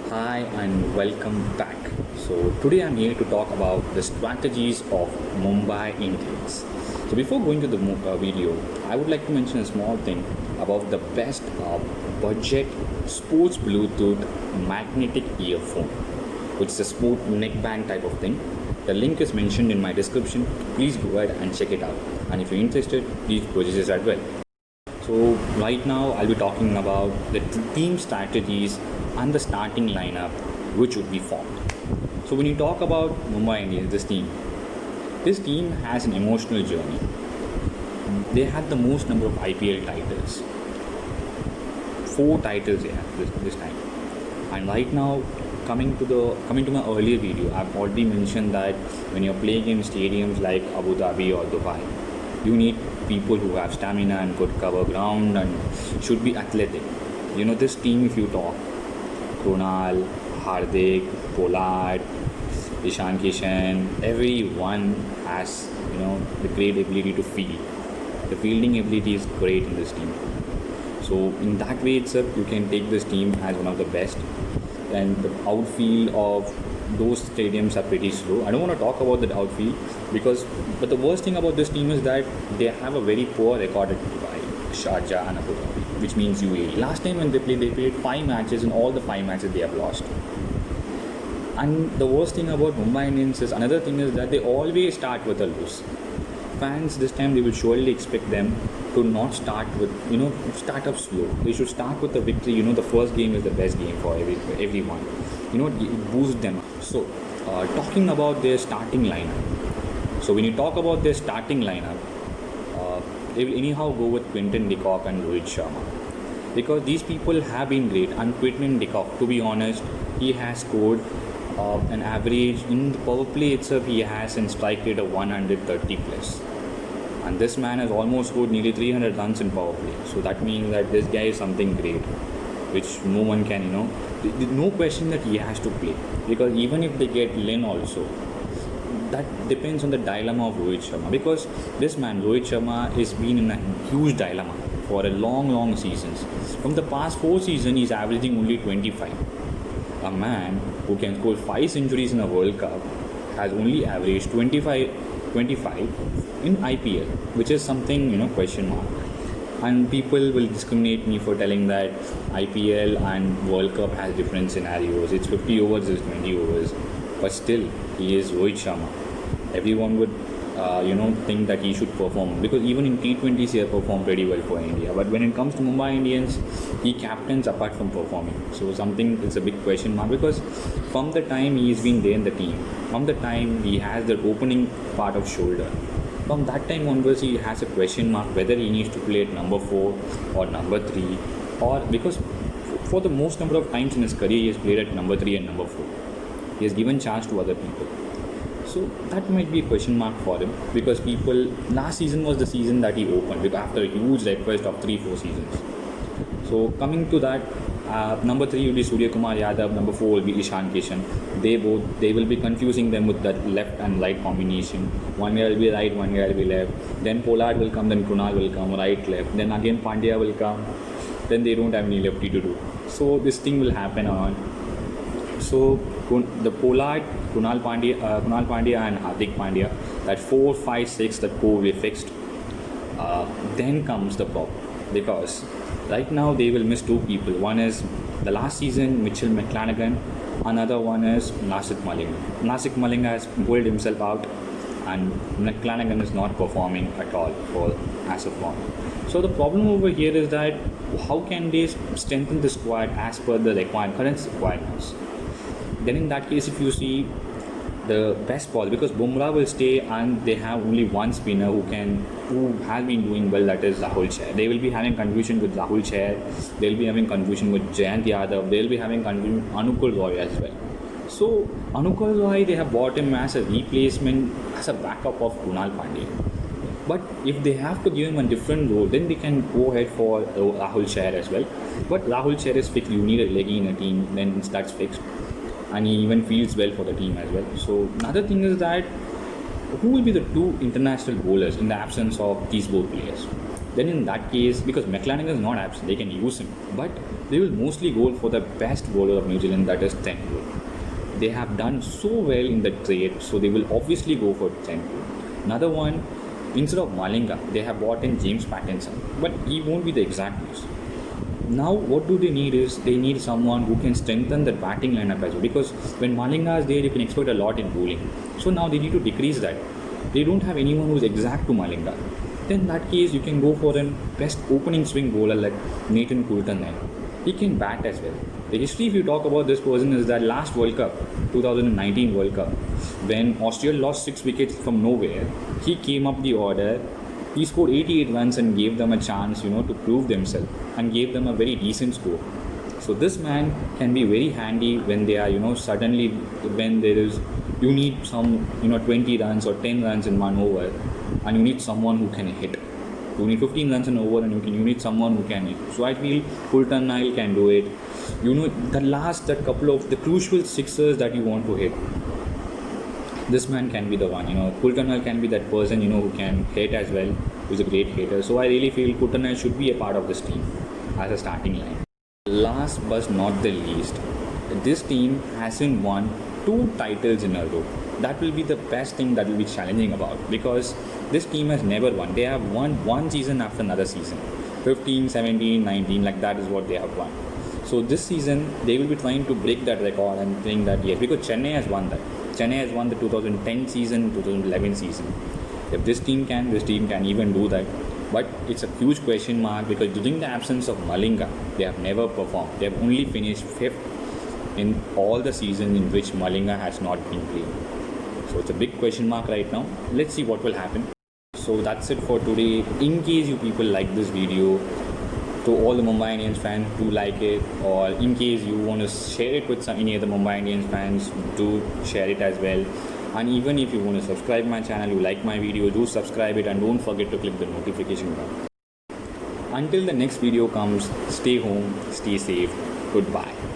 Hi and welcome back. So today I'm here to talk about the strategies of Mumbai Indians. So before going to the video, I would like to mention a small thing about the best budget sports Bluetooth magnetic earphone, which is a smooth neckband type of thing. The link is mentioned in my description. Please go ahead and check it out. And if you're interested, please purchase it as well. So right now I'll be talking about the team strategies and the starting lineup which would be formed. So when you talk about Mumbai Indians, this team has an emotional journey. They had the most number of IPL titles. 4 titles they have this time. And right now coming to my earlier video, I've already mentioned that when you're playing in stadiums like Abu Dhabi or Dubai, you need people who have stamina and could cover ground and should be athletic. This team, if you talk, Krunal, Hardik, Pollard, Ishan Kishan, everyone has, the great ability to field. The fielding ability is great in this team. So in that way itself, you can take this team as one of the best. And the outfield of those stadiums are pretty slow. I don't want to talk about the outfield but the worst thing about this team is that they have a very poor record at Dubai, Sharjah and Abu Dhabi, which means UAE. Last time when they played 5 matches, and all the 5 matches they have lost. And the worst thing about Mumbai Indians is another thing is that they always start with a lose. Fans this time, they will surely expect them to not start with, start up slow. They should start with a victory. The first game is the best game for everyone. It boosts them. So talking about their starting lineup. So when you talk about their starting lineup, they will anyhow go with Quinton de Kock and Rohit Sharma, because these people have been great. And Quinton de Kock, to be honest, he has scored an average in the power play itself. He has in strike rate of 130 plus, and this man has almost scored nearly 300 runs in power play. So that means that this guy is something great, which no one can, no question that he has to play, because even if they get Lin also, that depends on the dilemma of Rohit Sharma, because this man Rohit Sharma has been in a huge dilemma for a long seasons. From the past 4 seasons, he's averaging only 25. A man who can score 5 centuries in a World Cup has only averaged 25 in IPL, which is something, question mark. And people will discriminate me for telling that IPL and World Cup has different scenarios. It's 50 overs, it's 20 overs. But still, he is Rohit Sharma. Everyone would, think that he should perform, because even in T20s he has performed pretty well for India. But when it comes to Mumbai Indians, he captains apart from performing. So it's a big question mark, because from the time he's been there in the team, from the time he has the opening part of shoulder, from that time onwards he has a question mark whether he needs to play at number 4 or number 3, or because for the most number of times in his career he has played at number 3 and number 4. He has given chance to other people. So that might be a question mark for him, because last season was the season that he opened after a huge request of 3-4 seasons. So coming to that, number 3 will be Surya Kumar Yadav, number 4 will be Ishan Kishan. They will be confusing them with that left and right combination. One guy will be right, one guy will be left. Then Pollard will come, then Krunal will come, right, left. Then again Pandya will come. Then they don't have any lefty to do. So this thing will happen on. So the Pollard, Krunal Pandya and Hardik Pandya, that 4, 5, 6, that core will be fixed. Then comes the problem, because right now they will miss 2 people. One is the last season Mitchell McClanahan, another one is Nasik Malinga. Nasik Malinga has pulled himself out, and McClanahan is not performing at all as of now. So the problem over here is that how can they strengthen the squad as per the current requirements? Then in that case, if you see the best ball, because Bumrah will stay and they have only one spinner who has been doing well, that is Rahul Chair. They will be having confusion with Rahul Chair, they will be having confusion with Jayant Yadav, they will be having confusion with Anukul Roy as well. So Anukul Roy, they have bought him as a replacement, as a backup of Krunal Pandya. But if they have to give him a different role, then they can go ahead for Rahul Chair as well. But Rahul Chair is fixed, you need a leggy in a team, then that's fixed. And he even feels well for the team as well. So another thing is that who will be the 2 international bowlers in the absence of these both players? then in that case, because McLaren is not absent, they can use him. But they will mostly go for the best bowler of New Zealand, that is Tendulkar. They have done so well in the trade, so they will obviously go for Tendulkar. Another one, instead of Malinga, they have bought in James Pattinson, but he won't be the exact use. Now, what do they need is they need someone who can strengthen the batting lineup as well. Because when Malinga is there, you can expect a lot in bowling. So now they need to decrease that. They don't have anyone who is exact to Malinga. Then in that case, you can go for a best opening swing bowler like Nathan Coulton. He can bat as well. The history, if you talk about this person, is that last World Cup, 2019 World Cup, when Australia lost 6 wickets from nowhere, he came up the order. He scored 88 runs and gave them a chance, to prove themselves and gave them a very decent score. So this man can be very handy when they are, suddenly when there is, you need some, 20 runs or 10 runs in one over, and you need someone who can hit. You need 15 runs an over, and you need someone who can hit. So I feel Coulton Nile can do it. The couple of the crucial sixers that you want to hit, this man can be the one. Coulton Nile can be that person, who can hit as well, who's a great hitter. So I really feel Coulton Nile should be a part of this team as a starting line. Last but not the least, this team hasn't won 2 titles in a row. That will be the best thing that will be challenging about, because this team has never won. They have won one season after another season. 15, 17, 19, like that is what they have won. So this season, they will be trying to break that record and think that yes, because Chennai has won that. Chennai has won the 2010 season, 2011 season. If this team can even do that. But it's a huge question mark, because during the absence of Malinga, they have never performed. They have only finished 5th in all the seasons in which Malinga has not been playing. So it's a big question mark right now. Let's see what will happen. So that's it for today. In case you people like this video, to all the Mumbai Indians fans, do like it, or in case you want to share it with any other Mumbai Indians fans, do share it as well. And even if you want to subscribe my channel, you like my video, do subscribe it, and don't forget to click the notification button. Until the next video comes, stay home, stay safe, goodbye.